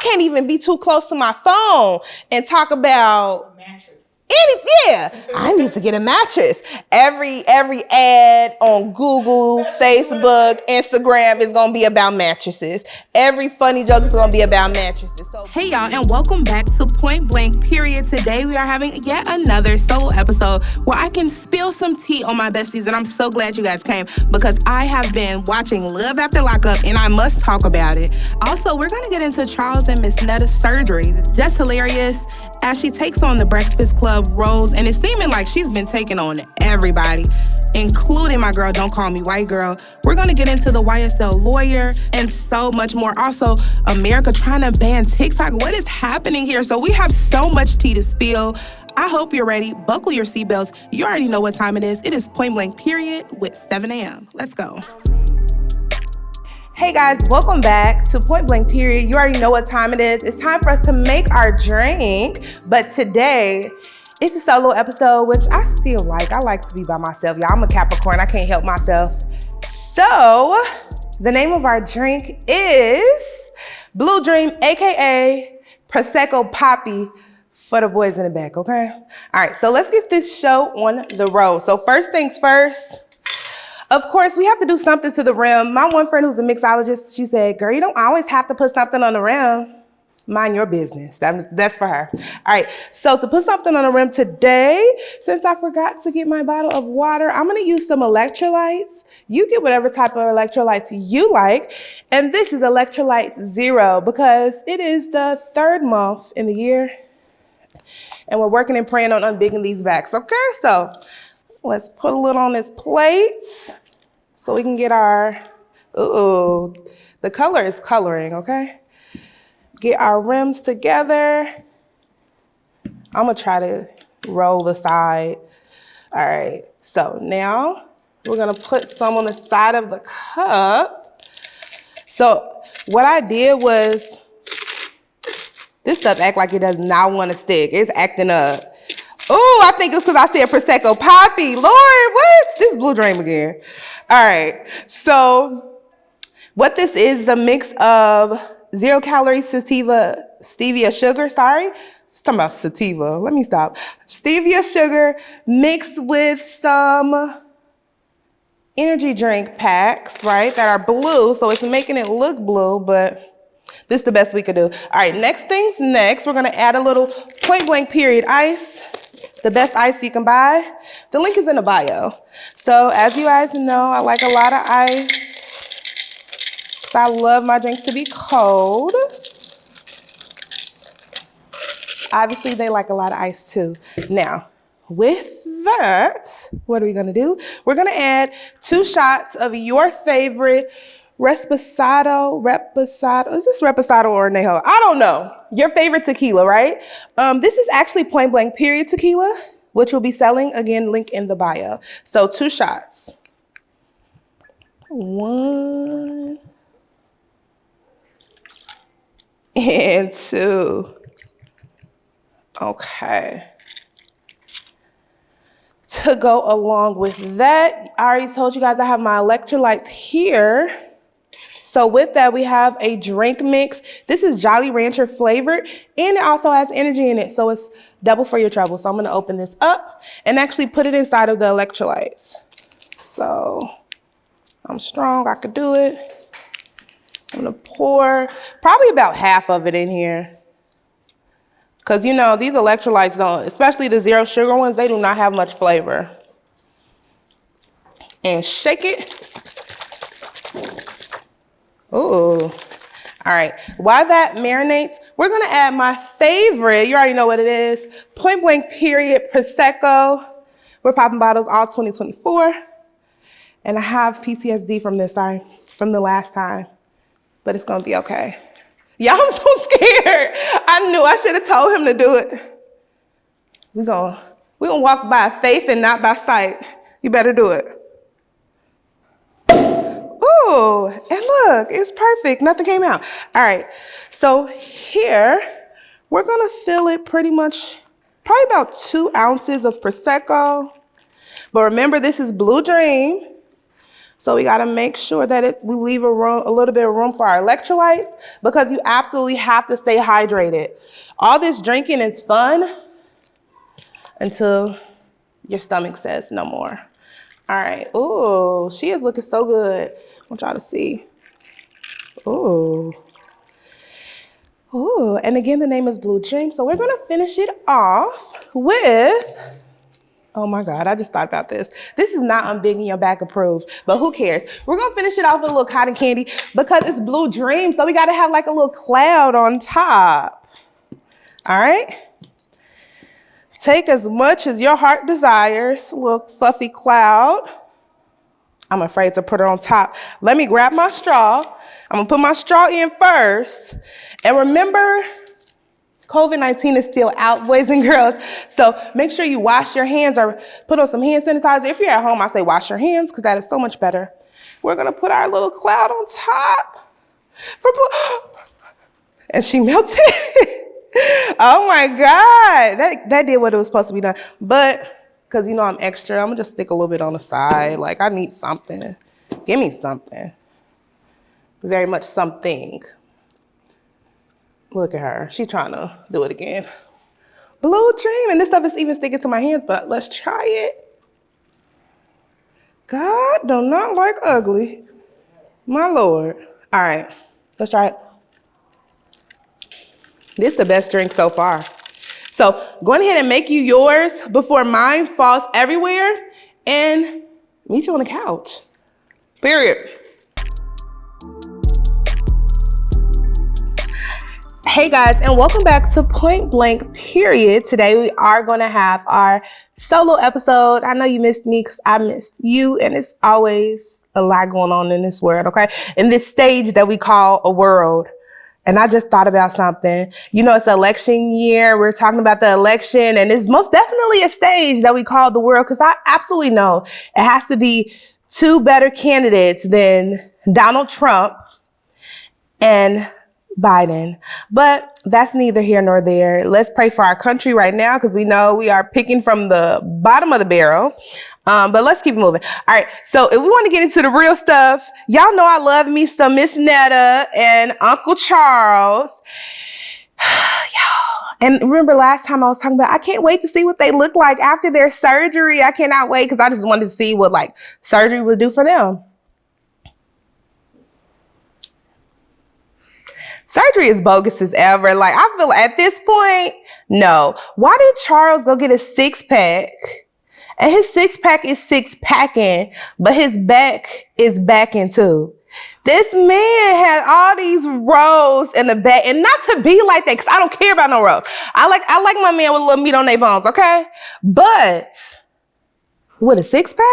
can't even be too close to my phone and talk about I need to get a mattress. Every ad on Google, Facebook, Instagram is gonna be about mattresses. Every funny joke is gonna be about mattresses. So hey y'all, and welcome back to Point Blank Period. Today we are having yet another solo episode where I can spill some tea on my besties, and I'm so glad you guys came because I have been watching Love After Lockup and I must talk about it. Also, we're gonna get into Charles and Miss Netta's surgeries. Jess Hilarious as she takes on the Breakfast Club roles, and it's seeming like she's been taking on everybody, including my girl, Don't Call Me White Girl. We're gonna get into the YSL lawyer and so much more. Also, America trying to ban TikTok. What is happening here? So we have so much tea to spill. I hope you're ready. Buckle your seatbelts. You already know what time it is. It is Point Blank Period with 7 a.m. Let's go. Hey guys, welcome back to Point Blank Period. You already know what time it is. It's time for us to make our drink. But today, it's a solo episode, which I still like. I like to be by myself, y'all. I'm a Capricorn, I can't help myself. So, the name of our drink is Blue Dream, AKA Prosecco Poppy for the boys in the back, okay? All right, so let's get this show on the road. So first things first, of course, we have to do something to the rim. My one friend who's a mixologist, she said, girl, you don't always have to put something on the rim. Mind your business. That's for her. All right, so to put something on the rim today, since I forgot to get my bottle of water, I'm gonna use some electrolytes. You get whatever type of electrolytes you like. And this is Electrolytes Zero because it is the third month in the year. And we're working and praying on unbigging these backs, okay? So let's put a little on this plate so we can get our, the color is coloring, okay? Get our rims together. I'm gonna try to roll the side. All right, so now we're gonna put some on the side of the cup. So what I did was, this stuff act like it does not wanna stick. It's acting up. Oh, I think it's because I said Prosecco Poppy. Lord, what? This Blue Dream again. All right, so what this is a mix of 0 calorie sativa, stevia sugar, sorry. It's talking about sativa, let me stop. Stevia sugar mixed with some energy drink packs, right, that are blue, so it's making it look blue, but this is the best we could do. All right, next things next, we're gonna add a little Point Blank Period ice. The best ice you can buy. The link is in the bio. So as you guys know, I like a lot of ice. So I love my drink to be cold. Obviously, they like a lot of ice too. Now, with that, what are we gonna do? We're gonna add 2 shots of your favorite Reposado, is this Reposado or Añejo? I don't know. Your favorite tequila, right? This is actually Point Blank Period tequila, which we'll be selling, again, link in the bio. So 2 shots. 1 and 2. Okay. To go along with that, I already told you guys I have my electrolytes here. So with that, we have a drink mix. This is Jolly Rancher flavored, and it also has energy in it, so it's double for your trouble. So I'm gonna open this up and actually put it inside of the electrolytes. So I'm strong, I could do it. I'm gonna pour probably about half of it in here. Cause you know, these electrolytes don't, especially the 0 sugar ones, they do not have much flavor. And shake it. Ooh, all right. While that marinates, we're gonna add my favorite, you already know what it is, Point Blank Period Prosecco. We're popping bottles all 2024. And I have PTSD from this, sorry, from the last time, but it's gonna be okay. Y'all, I'm so scared. I knew I should have told him to do it. We're gonna walk by faith and not by sight. You better do it. Ooh, and look, it's perfect. Nothing came out. All right, so here, we're gonna fill it pretty much, probably about 2 ounces of Prosecco. But remember, this is Blue Dream. So we gotta make sure that we leave a little bit of room for our electrolytes, because you absolutely have to stay hydrated. All this drinking is fun until your stomach says no more. All right, ooh, she is looking so good. I want y'all to see. Ooh. Ooh, and again, the name is Blue Dream. So we're gonna finish it off with, oh my God, I just thought about this. This is not unbigging your back approved, but who cares? We're gonna finish it off with a little cotton candy because it's Blue Dream. So we gotta have like a little cloud on top. All right? Take as much as your heart desires, a little fluffy cloud. I'm afraid to put it on top. Let me grab my straw. I'm gonna put my straw in first. And remember, COVID-19 is still out, boys and girls. So make sure you wash your hands or put on some hand sanitizer. If you're at home, I say wash your hands because that is so much better. We're gonna put our little cloud on top. And she melted. Oh my God, that did what it was supposed to be done. But, because you know I'm extra, I'm gonna just stick a little bit on the side. Like I need something. Give me something. Very much something. Look at her, she trying to do it again. Blue Dream, and this stuff is even sticking to my hands, but let's try it. God do not like ugly, my Lord. All right, let's try it. This is the best drink so far. So go ahead and make you yours before mine falls everywhere, and meet you on the couch, period. Hey guys, and welcome back to Point Blank Period. Today we are going to have our solo episode. I know you missed me because I missed you, and it's always a lot going on in this world, okay? In this stage that we call a world. And I just thought about something. You know, it's election year. We're talking about the election, and it's most definitely a stage that we call the world, because I absolutely know it has to be two better candidates than Donald Trump and Biden. But that's neither here nor there. Let's pray for our country right now, because we know we are picking from the bottom of the barrel. But let's keep moving. All right. So if we want to get into the real stuff, y'all know I love me some Miss Netta and Uncle Charles. Y'all. And remember last time I was talking about, I can't wait to see what they look like after their surgery. I cannot wait, because I just wanted to see what like surgery would do for them. Surgery is bogus as ever. Like, I feel at this point, no. Why did Charles go get a six-pack? And his six-pack is six-packing, but his back is backing too. This man had all these rolls in the back, and not to be like that, because I don't care about no rolls. I like my man with a little meat on their bones, okay? But with a six-pack?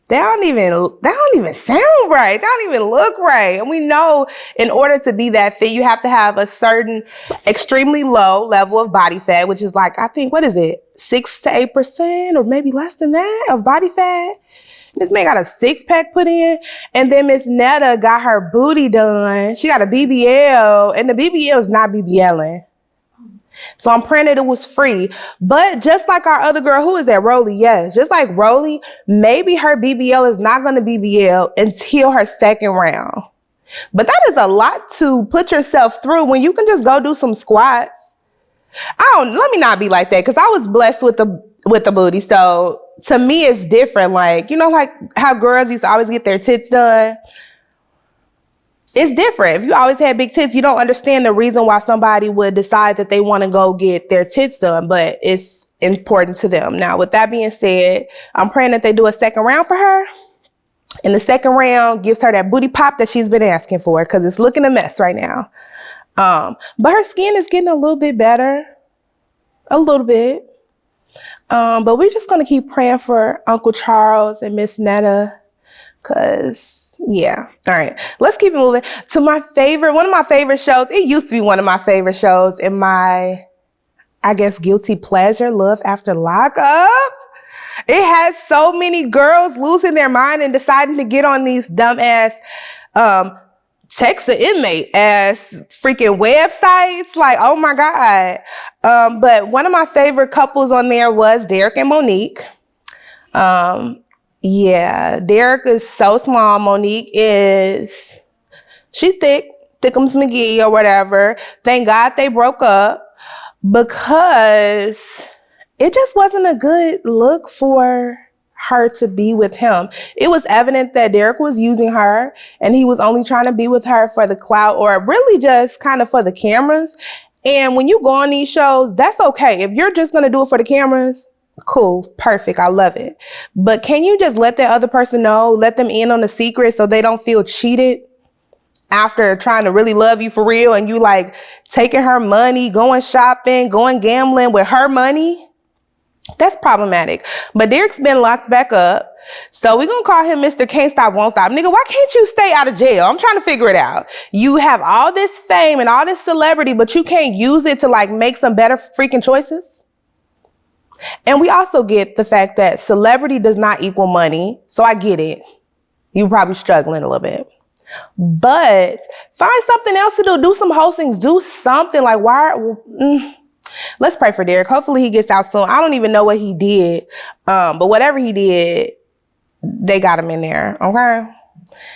They don't even sound right. They don't even look right. And we know in order to be that fit, you have to have a certain extremely low level of body fat, which is like, I think, what is it? 6 to 8% or maybe less than that of body fat. This man got a six-pack put in. And then Miss Netta got her booty done. She got a BBL, and the BBL is not BBLing. So I'm praying that it was free. But just like our other girl, who is that? Rolly, yes. Just like Rolly, maybe her BBL is not going to BBL until her second round. But that is a lot to put yourself through when you can just go do some squats. Let me not be like that, because I was blessed with the booty. So to me, it's different. Like, you know, like how girls used to always get their tits done. It's different. If you always had big tits, you don't understand the reason why somebody would decide that they want to go get their tits done, but it's important to them. Now, with that being said, I'm praying that they do a second round for her. And the second round gives her that booty pop that she's been asking for, because it's looking a mess right now. But her skin is getting a little bit better. A little bit. But we're just going to keep praying for Uncle Charles and Miss Netta, because yeah. All right. Let's keep it moving to one of my favorite shows. It used to be one of my favorite shows in my, I guess, guilty pleasure, Love After Lockup. It has so many girls losing their mind and deciding to get on these dumbass, text the inmate as freaking websites. Like, oh my God. But one of my favorite couples on there was Derrick and Monique. Yeah, Derrick is so small. Monique is, she's thick, Thickums McGee or whatever. Thank God they broke up because it just wasn't a good look for her to be with him. It was evident that Derrick was using her and he was only trying to be with her for the clout or really just kind of for the cameras. And when you go on these shows, that's okay. If you're just going to do it for the cameras, cool, perfect, I love it. But can you just let that other person know, let them in on the secret so they don't feel cheated after trying to really love you for real and you like taking her money, going shopping, going gambling with her money? That's problematic. But Derrick's been locked back up. So we're going to call him Mr. Can't Stop, Won't Stop. Nigga, why can't you stay out of jail? I'm trying to figure it out. You have all this fame and all this celebrity, but you can't use it to like make some better freaking choices? And we also get the fact that celebrity does not equal money. So I get it. You're probably struggling a little bit. But find something else to do. Do some hostings. Do something. Like, why? Let's pray for Derrick. Hopefully he gets out soon. I don't even know what he did. But whatever he did, they got him in there. Okay?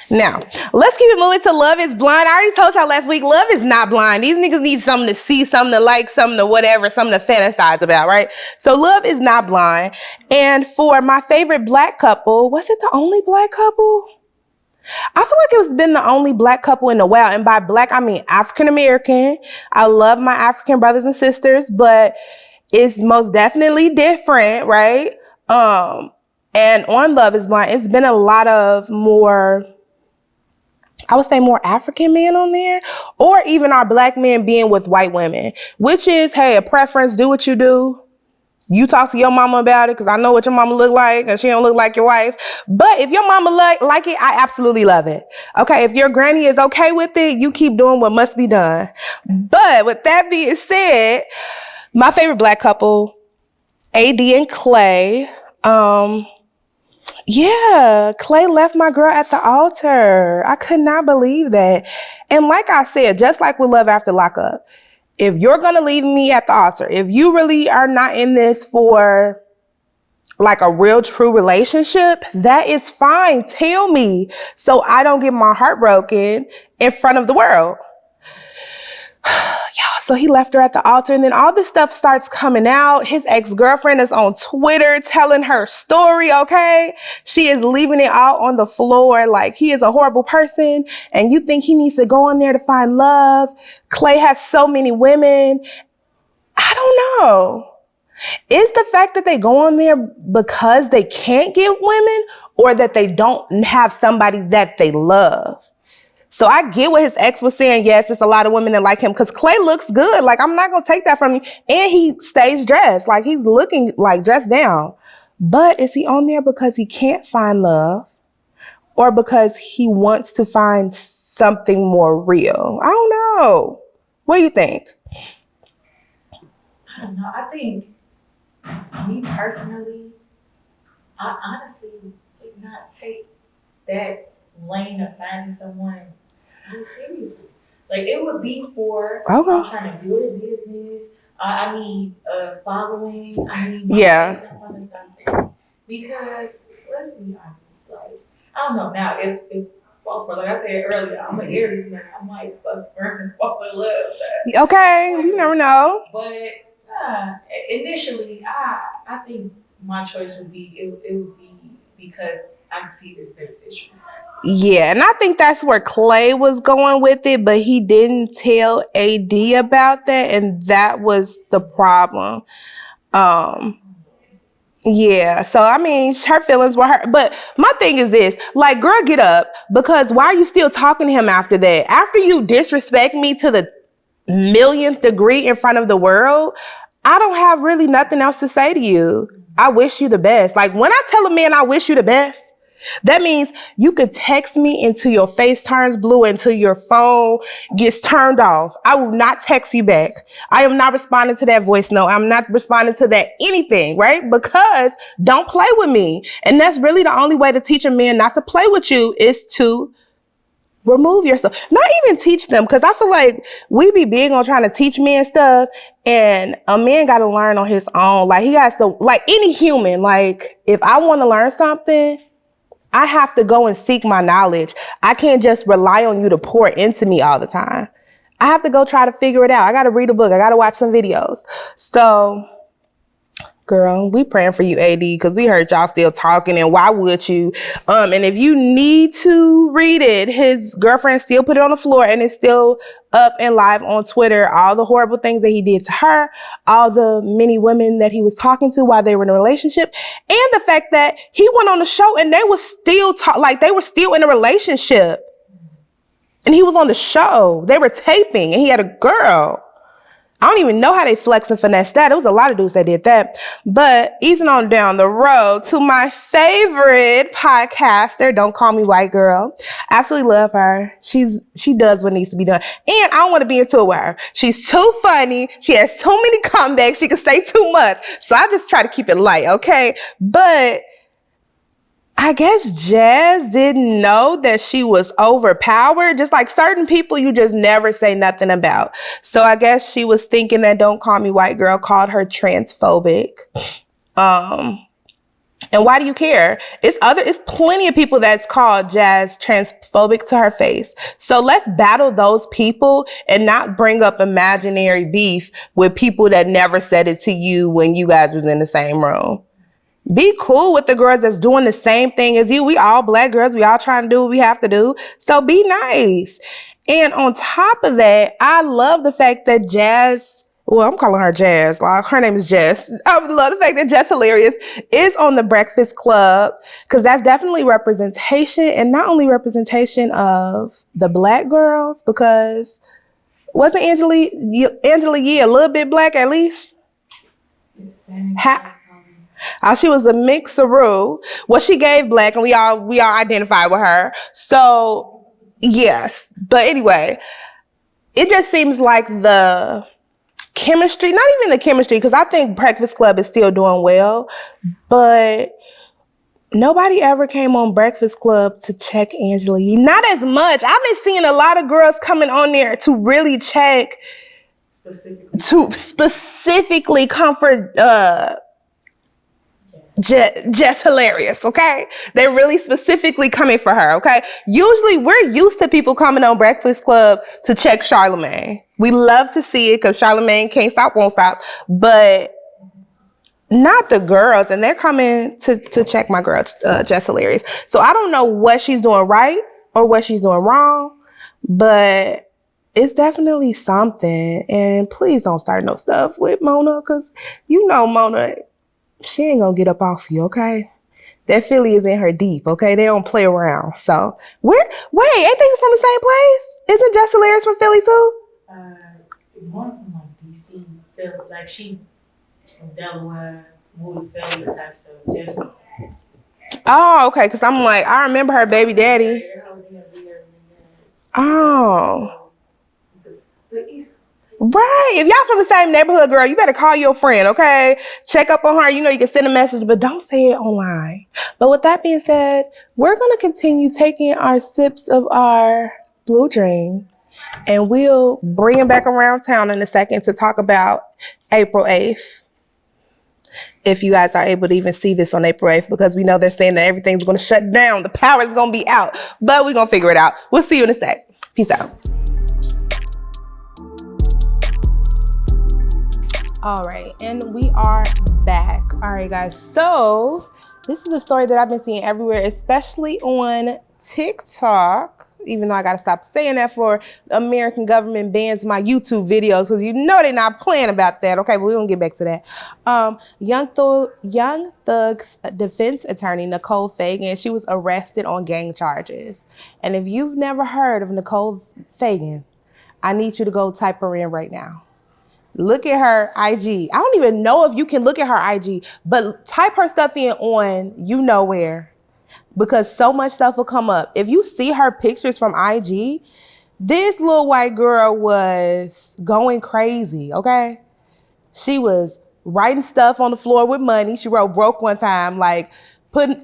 Now, let's keep it moving to Love is Blind. I already told y'all last week, Love is not blind. These niggas need something to see, something to like, something to whatever, something to fantasize about, right? So Love is not blind. And for my favorite black couple, was it the only black couple? I feel like it's been the only black couple in a while. And by black, I mean African-American. I love my African brothers and sisters, but it's most definitely different, right? And on Love is Blind, it's been a lot of more, I would say more African men on there, or even our black men being with white women, which is, hey, a preference, do what you do. You talk to your mama about it, because I know what your mama look like, and she don't look like your wife. But if your mama like it, I absolutely love it. Okay, if your granny is okay with it, you keep doing what must be done. But with that being said, my favorite black couple, AD and Clay. Yeah, Clay left my girl at the altar. I could not believe that. And like I said, just like with Love After Lockup, if you're going to leave me at the altar, if you really are not in this for like a real true relationship, that is fine. Tell me so I don't get my heart broken in front of the world. Y'all, so he left her at the altar and then all this stuff starts coming out. His ex-girlfriend is on Twitter telling her story, okay? She is leaving it all on the floor like he is a horrible person and you think he needs to go in there to find love. Clay has so many women. I don't know. Is the fact that they go on there because they can't get women or that they don't have somebody that they love? So I get what his ex was saying. Yes, it's a lot of women that like him because Clay looks good. Like, I'm not going to take that from you. And he stays dressed. Like, he's looking like dressed down. But is he on there because he can't find love or because he wants to find something more real? I don't know. What do you think? I don't know. I think, me personally, I honestly would not take that lane of finding someone so seriously. Like, it would be for, I'm trying to build a business. I need a following. I need my face in front of something. Because, let's be honest, like, I don't know. Now, if like I said earlier, I'm an Aries man. I'm like, fuck, burn, fall in love. Okay, you never know. But initially, I think my choice would be, it would be because I can see this beneficial. Yeah, and I think that's where Clay was going with it, but he didn't tell AD about that, and that was the problem. Yeah, so I mean, her feelings were hurt, but my thing is this, like, girl, get up, because why are you still talking to him after that? After you disrespect me to the millionth degree in front of the world, I don't have really nothing else to say to you. I wish you the best. Like, when I tell a man I wish you the best, that means you could text me until your face turns blue, until your phone gets turned off. I will not text you back. I am not responding to that voice note. I'm not responding to that anything, right? Because don't play with me. And that's really the only way to teach a man not to play with you is to remove yourself. Not even teach them, because I feel like we be big on trying to teach men stuff, and a man got to learn on his own. Like, he has to, like any human, like, if I want to learn something, I have to go and seek my knowledge. I can't just rely on you to pour into me all the time. I have to go try to figure it out. I got to read a book. I got to watch some videos. So, girl, we praying for you, AD, because we heard y'all still talking, and why would you? And if you need to read it, his girlfriend still put it on the floor, and it's still up and live on Twitter. All the horrible things that he did to her, all the many women that he was talking to while they were in a relationship, and the fact that he went on the show and they was still they were still in a relationship, and he was on the show. They were taping, and he had a girl. I don't even know how they flex and finesse that. It was a lot of dudes that did that. But easing on down the road to my favorite podcaster, Don't Call Me White Girl. Absolutely love her. She does what needs to be done. And I don't want to be into it with her. She's too funny. She has too many comebacks. She can say too much. So I just try to keep it light, okay? But I guess Jazz didn't know that she was overpowered. Just like certain people you just never say nothing about. So I guess she was thinking that Don't Call Me White Girl called her transphobic. And why do you care? It's plenty of people that's called Jazz transphobic to her face. So let's battle those people and not bring up imaginary beef with people that never said it to you when you guys was in the same room. Be cool with the girls that's doing the same thing as you. We all black girls. We all trying to do what we have to do. So be nice. And on top of that, I love the fact that Jazz, well, I'm calling her Jazz. Like, her name is Jess. I love the fact that Jess Hilarious is on the Breakfast Club, because that's definitely representation, and not only representation of the black girls, because wasn't Angela Yee a little bit black at least? She was a mixeroo. Well, she gave black, and we all identify with her. So, yes. But anyway, it just seems like the chemistry, not even the chemistry, because I think Breakfast Club is still doing well, but nobody ever came on Breakfast Club to check Angela Yee. Not as much. I've been seeing a lot of girls coming on there to really check, to specifically comfort Jess Hilarious, okay? They're really specifically coming for her, okay? Usually we're used to people coming on Breakfast Club to check Charlamagne. We love to see it because Charlamagne can't stop, won't stop, but not the girls. And they're coming to check my girl, Jess Hilarious. So I don't know what she's doing right or what she's doing wrong, but it's definitely something. And please don't start no stuff with Mona, because you know Mona, she ain't gonna get up off you, okay? That Philly is in her deep, okay? They don't play around. So, wait, ain't they from the same place? Isn't Jess Hilarious from Philly too? One from like DC, Philly, like she from Delaware, moved to Philly type stuff. Oh, okay, because I'm like, I remember her baby daddy. Oh. The East. Right. If y'all from the same neighborhood, girl, you better call your friend, okay? Check up on her. You know, you can send a message, but don't say it online. But with that being said, we're going to continue taking our sips of our Blue Dream, and we'll bring it back around town in a second to talk about April 8th. If you guys are able to even see this on April 8th, because we know they're saying that everything's going to shut down. The power is going to be out, but we're going to figure it out. We'll see you in a sec. Peace out. All right, and we are back. All right, guys, so this is a story that I've been seeing everywhere, especially on TikTok, even though I gotta stop saying that for the American government bans my YouTube videos, because you know they're not playing about that, okay? But we're gonna get back to that. Young Thug's defense attorney, Nicole Fagan, she was arrested on gang charges. And if you've never heard of Nicole Fagan, I need you to go type her in right now. Look at her IG. I don't even know if you can look at her IG, but type her stuff in on you know where, because so much stuff will come up. If you see her pictures from IG, this little white girl was going crazy, okay? She was writing stuff on the floor with money. She wrote broke one time, like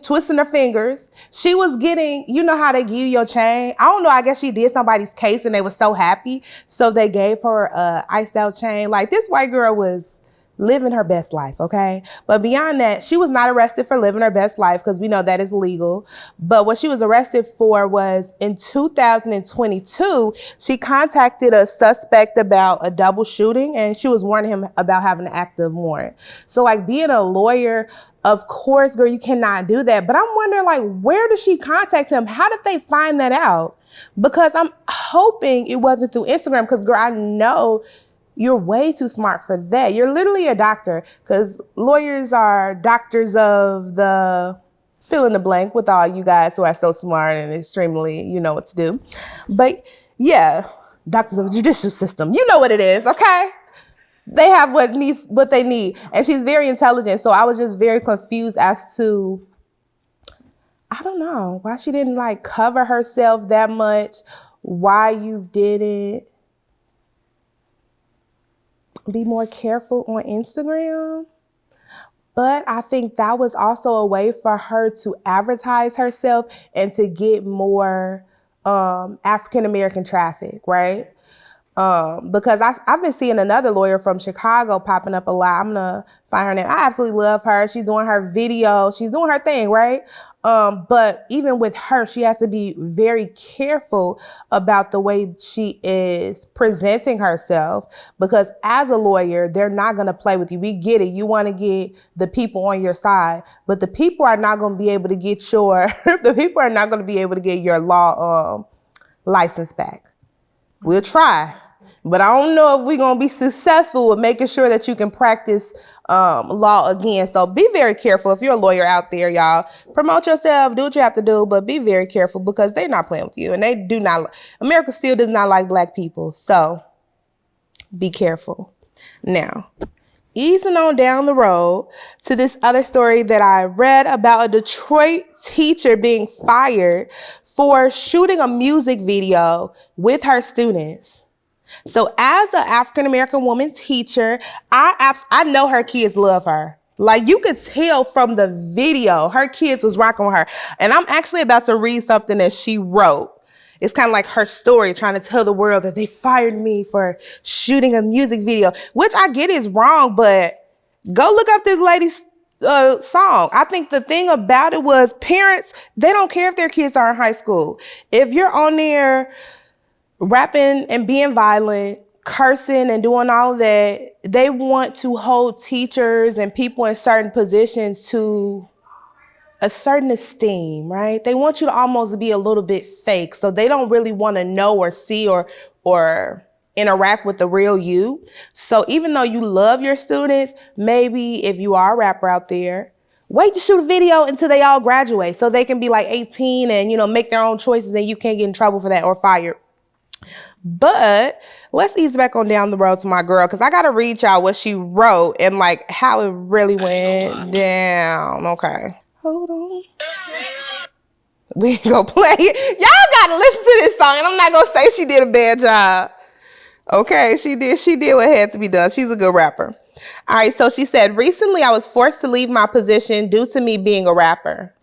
twisting her fingers. She was getting, you know how they give you your chain? I don't know, I guess she did somebody's case and they were so happy, so they gave her a iced out chain. Like, this white girl was living her best life, okay? But beyond that, she was not arrested for living her best life because we know that is legal. But what she was arrested for was in 2022, she contacted a suspect about a double shooting, and she was warning him about having an active warrant. So like being a lawyer, of course, girl, you cannot do that. But I'm wondering, like, where did she contact him? How did they find that out? Because I'm hoping it wasn't through Instagram, because, girl, I know you're way too smart for that. You're literally a doctor, because lawyers are doctors of the fill in the blank with all you guys who are so smart and extremely, you know what to do. But yeah, doctors of the judicial system. You know what it is, okay? They have what they need. And she's very intelligent. So I was just very confused as to, I don't know, why she didn't like cover herself that much, why you didn't be more careful on Instagram. But I think that was also a way for her to advertise herself and to get more African-American traffic, right? Because I've been seeing another lawyer from Chicago popping up a lot. I'm gonna find her name. I absolutely love her. She's doing her video. She's doing her thing, right? But even with her, she has to be very careful about the way she is presenting herself, because as a lawyer, they're not going to play with you. We get it. You want to get the people on your side, but the people are not going to be able to get your law license back. We'll try, but I don't know if we're going to be successful with making sure that you can practice law again. So be very careful. If you're a lawyer out there, y'all, promote yourself, do what you have to do, but be very careful, because they're not playing with you. And America still does not like Black people. So be careful. Now, easing on down the road to this other story that I read about a Detroit teacher being fired for shooting a music video with her students. So as an African-American woman teacher, I know her kids love her. Like, you could tell from the video, her kids was rocking with her. And I'm actually about to read something that she wrote. It's kind of like her story, trying to tell the world that they fired me for shooting a music video, which I get is wrong, but go look up this lady's song. I think the thing about it was parents, they don't care if their kids are in high school. If you're on there rapping and being violent, cursing and doing all that, they want to hold teachers and people in certain positions to a certain esteem, right? They want you to almost be a little bit fake. So they don't really want to know or see or interact with the real you. So even though you love your students, maybe if you are a rapper out there, wait to shoot a video until they all graduate so they can be like 18 and, you know, make their own choices, and you can't get in trouble for that or fired. But let's ease back on down the road to my girl, because I got to read y'all what she wrote and like how it really went down. Okay. Hold on. We ain't gonna play it. Y'all gotta listen to this song, and I'm not gonna say she did a bad job. Okay, she did what had to be done. She's a good rapper. All right, so she said, recently I was forced to leave my position due to me being a rapper.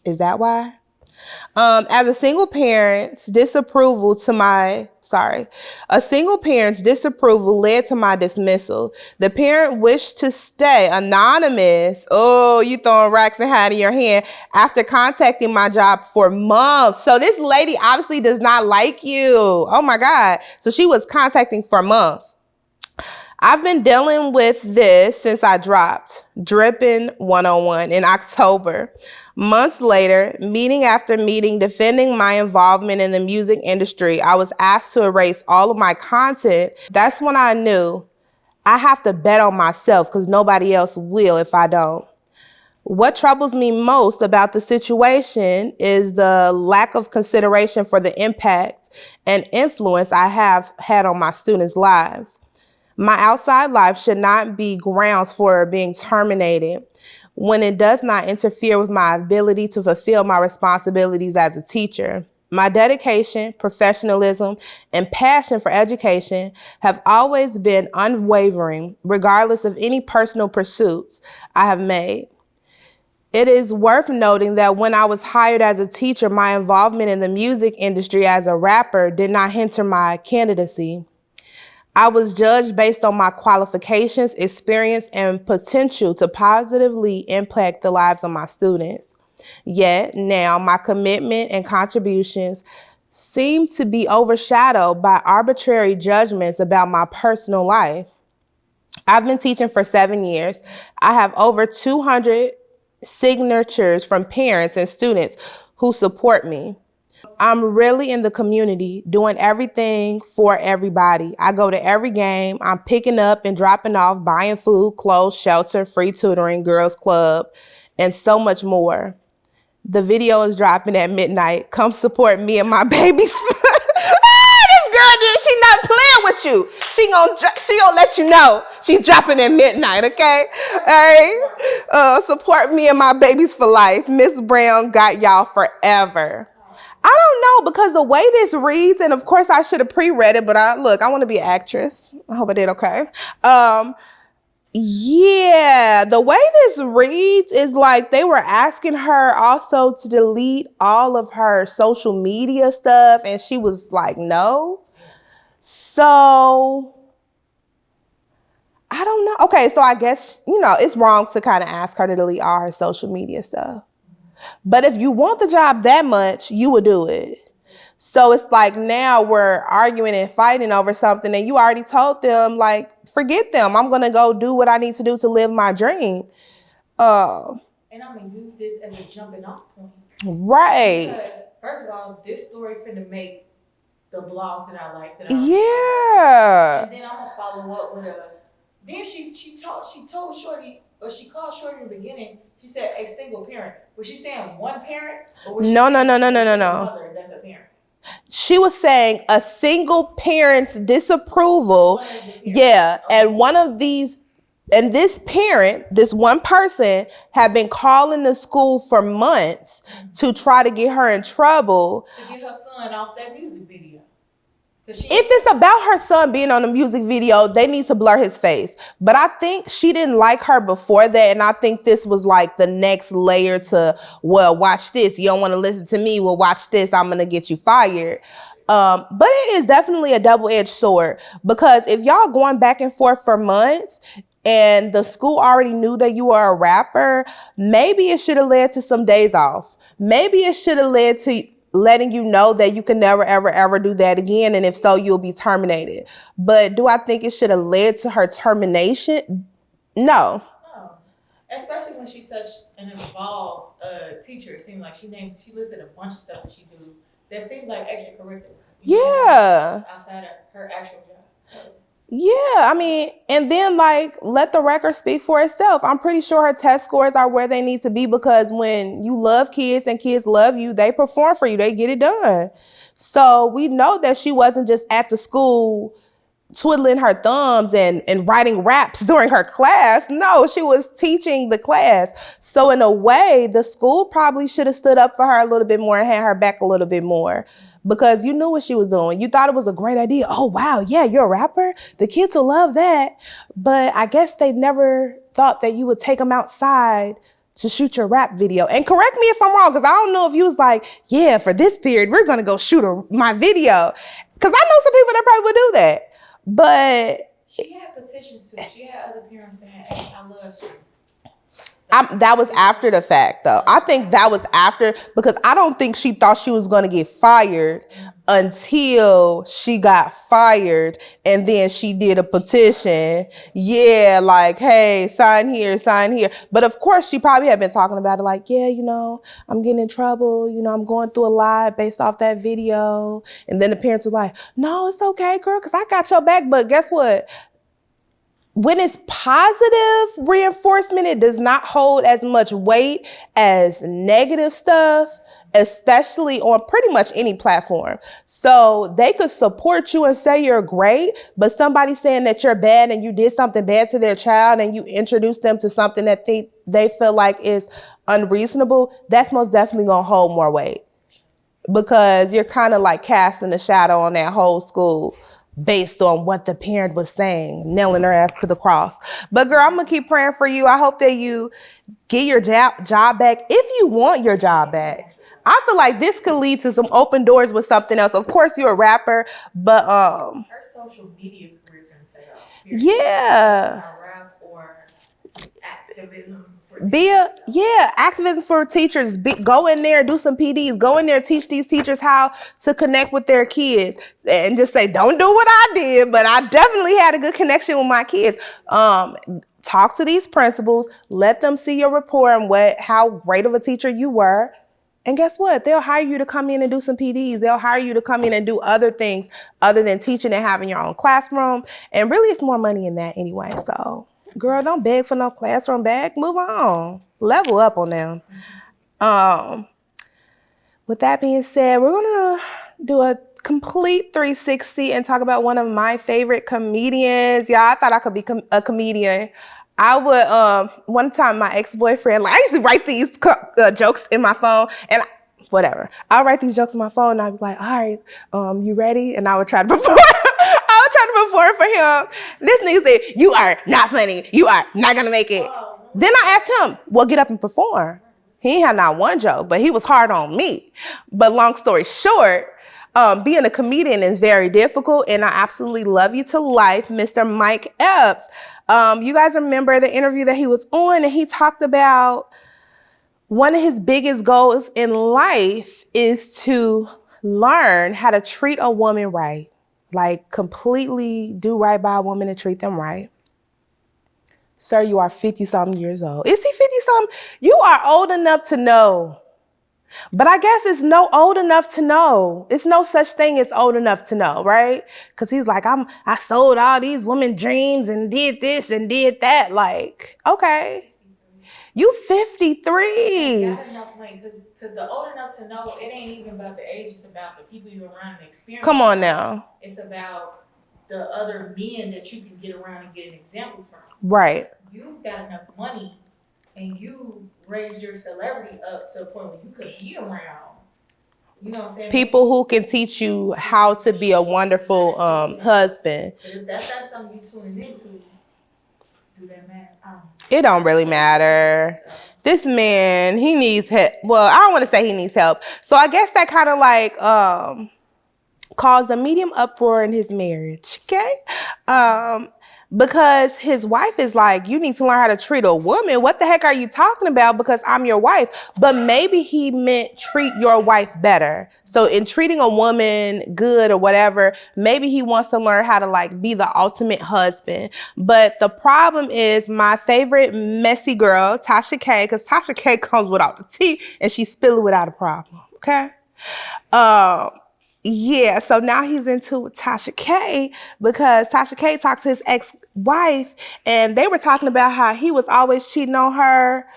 Is that why? As a single parent's disapproval led to my dismissal. The parent wished to stay anonymous. Oh, you throwing racks and hiding your hand after contacting my job for months. So this lady obviously does not like you. Oh my God. So she was contacting for months. I've been dealing with this since I dropped Drippin' 101 in October. Months later, meeting after meeting, defending my involvement in the music industry, I was asked to erase all of my content. That's when I knew I have to bet on myself, because nobody else will if I don't. What troubles me most about the situation is the lack of consideration for the impact and influence I have had on my students' lives. My outside life should not be grounds for being terminated when it does not interfere with my ability to fulfill my responsibilities as a teacher. My dedication, professionalism, and passion for education have always been unwavering, regardless of any personal pursuits I have made. It is worth noting that when I was hired as a teacher, my involvement in the music industry as a rapper did not hinder my candidacy. I was judged based on my qualifications, experience, and potential to positively impact the lives of my students. Yet now my commitment and contributions seem to be overshadowed by arbitrary judgments about my personal life. I've been teaching for 7 years. I have over 200 signatures from parents and students who support me. I'm really in the community, doing everything for everybody. I go to every game. I'm picking up and dropping off, buying food, clothes, shelter, free tutoring, girls club, and so much more. The video is dropping at midnight. Come support me and my babies. This girl did. She not playing with you. She gonna let you know she's dropping at midnight. Okay, hey, support me and my babies for life. Miss Brown got y'all forever. I don't know, because the way this reads, and of course I should have pre-read it, but I want to be an actress. I hope I did okay. Yeah, the way this reads is like they were asking her also to delete all of her social media stuff, and she was like, no. So I don't know. Okay, so I guess, it's wrong to kind of ask her to delete all her social media stuff. But if you want the job that much, you would do it. So it's like now we're arguing and fighting over something, and you already told them, like, forget them. I'm going to go do what I need to do to live my dream. And I'm going to use this as a jumping off point. Right. Because, first of all, this story finna make the blogs that I like. Yeah. And then I'm going to follow up with then she told Shorty, or she called Shorty in the beginning. She said a single parent. Was she saying one parent? Or was she No. mother that's a parent? She was saying a single parent's disapproval. Yeah. And one of these, and this parent, this one person, had been calling the school for months to try to get her in trouble. To get her son off that music video. If it's about her son being on the music video, they need to blur his face. But I think she didn't like her before that, and I think this was like the next layer to, well, watch this. You don't want to listen to me? Well, watch this. I'm going to get you fired. But it is definitely a double-edged sword, because if y'all going back and forth for months and the school already knew that you were a rapper, maybe it should have led to some days off. Maybe it should have led to letting you know that you can never, ever, ever do that again. And if so, you'll be terminated. But do I think it should have led to her termination? No. No. Especially when she's such an involved teacher. It seems like she listed a bunch of stuff that she do that seems like extracurricular. Yeah. Outside of her actual job. So. Yeah, I mean, and then let the record speak for itself. I'm pretty sure her test scores are where they need to be, because when you love kids and kids love you, they perform for you, they get it done. So we know that she wasn't just at the school twiddling her thumbs and writing raps during her class. No, she was teaching the class. So in a way, the school probably should have stood up for her a little bit more and had her back a little bit more. Because you knew what she was doing. You thought it was a great idea. Oh, wow, yeah, you're a rapper? The kids will love that. But I guess they never thought that you would take them outside to shoot your rap video. And correct me if I'm wrong, because I don't know if you was like, yeah, for this period, we're going to go shoot my video. Because I know some people that probably would do that. But she had petitions too. She had other parents saying, hey, I love you. That was after the fact, though. I think that was after, because I don't think she thought she was going to get fired until she got fired, and then she did a petition. Yeah, like, hey, sign here, sign here. But of course, she probably had been talking about it like, yeah, I'm getting in trouble. I'm going through a lot based off that video. And then the parents were like, no, it's okay, girl, because I got your back. But guess what? When it's positive reinforcement, it does not hold as much weight as negative stuff, especially on pretty much any platform. So they could support you and say you're great, but somebody saying that you're bad and you did something bad to their child and you introduced them to something that they feel like is unreasonable, that's most definitely going to hold more weight, because you're kind of like casting a shadow on that whole school based on what the parent was saying, nailing her ass to the cross. But girl, I'm gonna keep praying for you. I hope that you get your job back, if you want your job back. I feel like this could lead to some open doors with something else. Of course, you're a rapper, but her social media career here. Yeah. Rap or activism for activism for teachers. Go in there, do some PDs. Go in there, teach these teachers how to connect with their kids, and just say, don't do what I did, but I definitely had a good connection with my kids. Talk to these principals, let them see your report and how great of a teacher you were. And guess what? They'll hire you to come in and do some PDs. They'll hire you to come in and do other things other than teaching and having your own classroom. And really, it's more money in that anyway. So, girl, don't beg for no classroom bag. Move on. Level up on them. With that being said, we're going to do a complete 360 and talk about one of my favorite comedians. Y'all, I thought I could be a comedian. I would, one time my ex-boyfriend, I used to write these jokes in my phone and whatever. I'll write these jokes in my phone and I'd be like, all right, you ready? And I would try to perform. I would try to perform for him. This nigga said, you are not funny. You are not gonna make it. Then I asked him, well, get up and perform. He ain't had not one joke, but he was hard on me. But long story short, being a comedian is very difficult, and I absolutely love you to life, Mr. Mike Epps. You guys remember the interview that he was on, and he talked about one of his biggest goals in life is to learn how to treat a woman right, like completely do right by a woman and treat them right. Sir, you are 50-something years old. Is he 50-something? You are old enough to know. But I guess it's no old enough to know. It's no such thing as old enough to know, right? Because he's like, I sold all these women dreams and did this and did that. Like, okay. You 53. Got enough money, because the old enough to know, it ain't even about the age. It's about the people you're around and experience. Come on now. It's about the other men that you can get around and get an example from. Right. You've got enough money and you raised your celebrity up to a point where you could be around. You know what I'm saying? People who can teach you how to be a wonderful husband. But if that's not something you tuning into, do that matter? It don't really matter. This man, he needs help. Well, I don't want to say he needs help. So I guess that kind of like caused a medium uproar in his marriage, okay? Because his wife is like, you need to learn how to treat a woman. What the heck are you talking about? Because I'm your wife. But maybe he meant treat your wife better. So in treating a woman good or whatever, maybe he wants to learn how to like be the ultimate husband. But the problem is my favorite messy girl, Tasha K, because Tasha K comes without the tea and she spill it without a problem, okay? Yeah, so now he's into Tasha K because Tasha K talked to his ex-wife and they were talking about how he was always cheating on her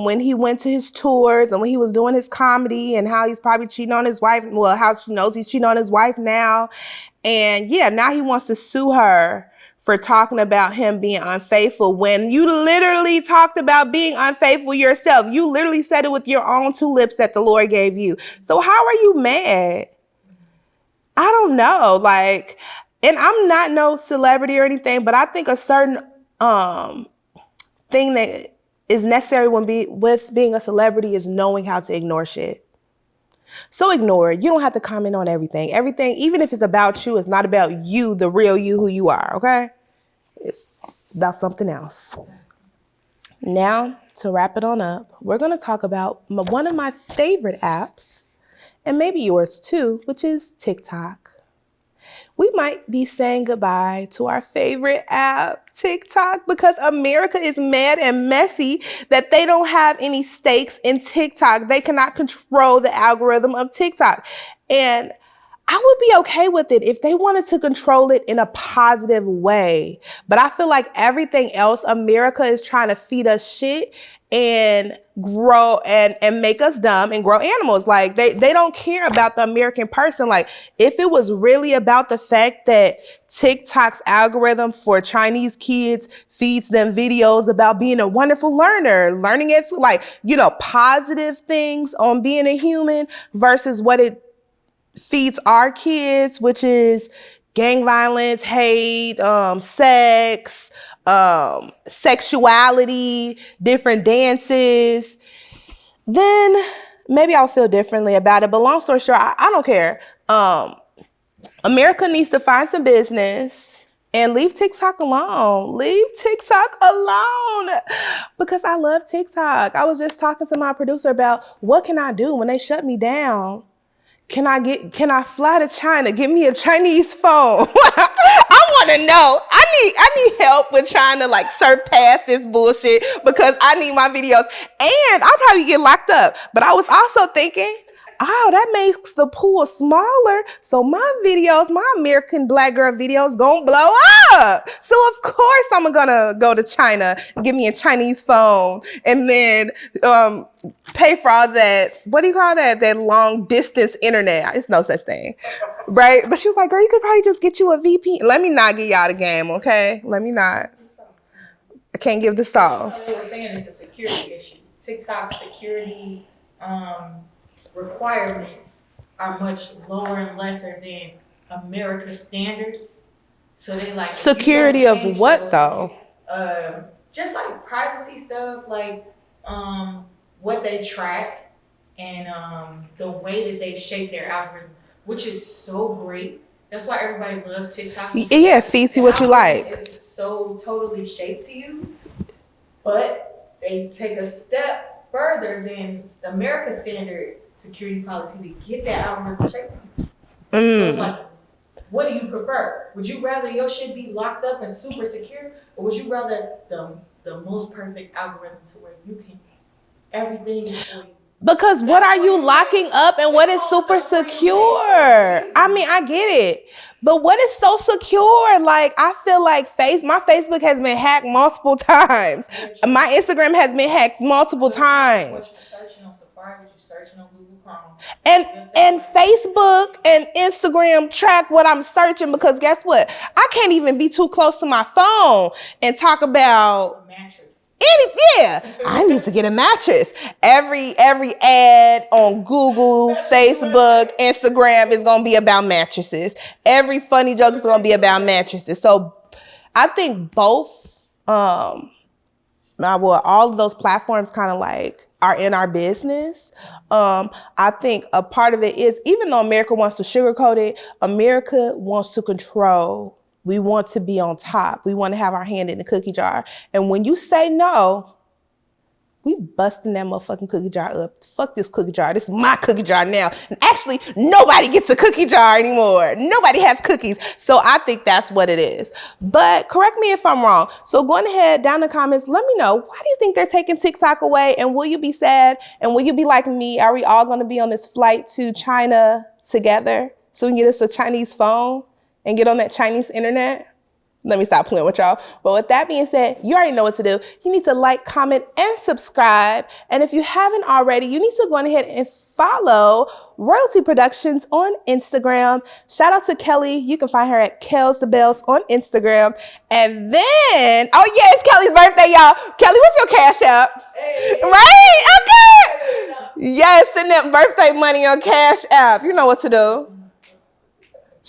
when he went to his tours and when he was doing his comedy and how he's probably cheating on his wife. Well, how she knows he's cheating on his wife now. And yeah, now he wants to sue her for talking about him being unfaithful when you literally talked about being unfaithful yourself. You literally said it with your own two lips that the Lord gave you. So how are you mad? I don't know, like, and I'm not no celebrity or anything, but I think a certain thing that is necessary with being a celebrity is knowing how to ignore shit. So ignore it. You don't have to comment on everything. Everything, even if it's about you, it's not about you, the real you, who you are, okay? It's about something else. Now, to wrap it on up, we're going to talk about one of my favorite apps, and maybe yours too, which is TikTok. We might be saying goodbye to our favorite app, TikTok, because America is mad and messy that they don't have any stakes in TikTok. They cannot control the algorithm of TikTok. And I would be okay with it if they wanted to control it in a positive way. But I feel like everything else, America is trying to feed us shit and grow and make us dumb and grow animals. Like they don't care about the American person. Like if it was really about the fact that TikTok's algorithm for Chinese kids feeds them videos about being a wonderful learner, learning it, like, you know, positive things on being a human versus what it feeds our kids, which is gang violence, hate, sex, sexuality, different dances, then maybe I'll feel differently about it. But long story short, I don't care. America needs to find some business And leave TikTok alone. Leave TikTok alone. Because I love TikTok. I was just talking to my producer about what can I do when they shut me down. Can I fly to China? Give me a Chinese phone. I want to know. I need help with trying to like surpass this bullshit because I need my videos. And I'll probably get locked up. But I was also thinking, oh, that makes the pool smaller. So my videos, my American Black girl videos gonna blow up. So of course I'm gonna go to China, give me a Chinese phone, and then pay for all that, what do you call that? That long distance internet. It's no such thing, right? But she was like, girl, you could probably just get you a VPN. Let me not get y'all the game, okay? Let me not. I can't give the sauce. They were saying it's a security issue. TikTok security requirements are much lower and lesser than America's standards. So they like security of what though? Just like privacy stuff, like what they track and the way that they shape their algorithm, which is so great. That's why everybody loves TikTok. Yeah, it feeds you what you like. It's so totally shaped to you, but they take a step further than the American standard security policy to get that algorithm shaped to you. So it's like, what do you prefer? Would you rather your shit be locked up and super secure, or would you rather the most perfect algorithm to where you can everything is for you? Because what are you locking up and what is super secure? I mean, I get it. But what is so secure? Like, I feel like my Facebook has been hacked multiple times. My Instagram has been hacked multiple times. What you're searching on Safari, what you're searching on Google Chrome. And Facebook and Instagram track what I'm searching because guess what? I can't even be too close to my phone and talk about mattress. I need to get a mattress. Every ad on Google, Facebook, Instagram is gonna be about mattresses. Every funny joke is gonna be about mattresses. So I think both all of those platforms kind of like are in our business. I think a part of it is, even though America wants to sugarcoat it, America wants to control. We want to be on top. We want to have our hand in the cookie jar. And when you say no, we busting that motherfucking cookie jar up. Fuck this cookie jar. This is my cookie jar now. And actually, nobody gets a cookie jar anymore. Nobody has cookies. So I think that's what it is. But correct me if I'm wrong. So going ahead, down in the comments, let me know, why do you think they're taking TikTok away? And will you be sad? And will you be like me? Are we all going to be on this flight to China together so we can get us a Chinese phone and get on that Chinese internet? Let me stop playing with y'all. But with that being said, you already know what to do. You need to like, comment, and subscribe. And if you haven't already, you need to go ahead and follow Royalty Productions on Instagram. Shout out to Kelly. You can find her at Kells the Bells on Instagram. And then, oh yeah, it's Kelly's birthday, y'all. Kelly, what's your Cash App? Hey. Right? Okay. Yes, send that birthday money on Cash App. You know what to do.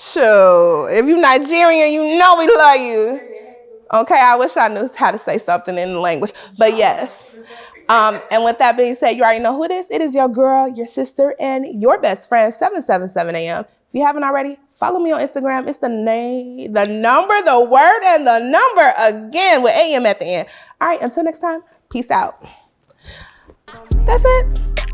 Sure. If you're Nigerian, you know we love you. Okay, I wish I knew how to say something in the language, but yes. And with that being said, you already know who it is. It is your girl, your sister, and your best friend, 777 AM. If you haven't already, follow me on Instagram. It's the name, the number, the word, and the number again with AM at the end. All right, until next time, peace out. That's it.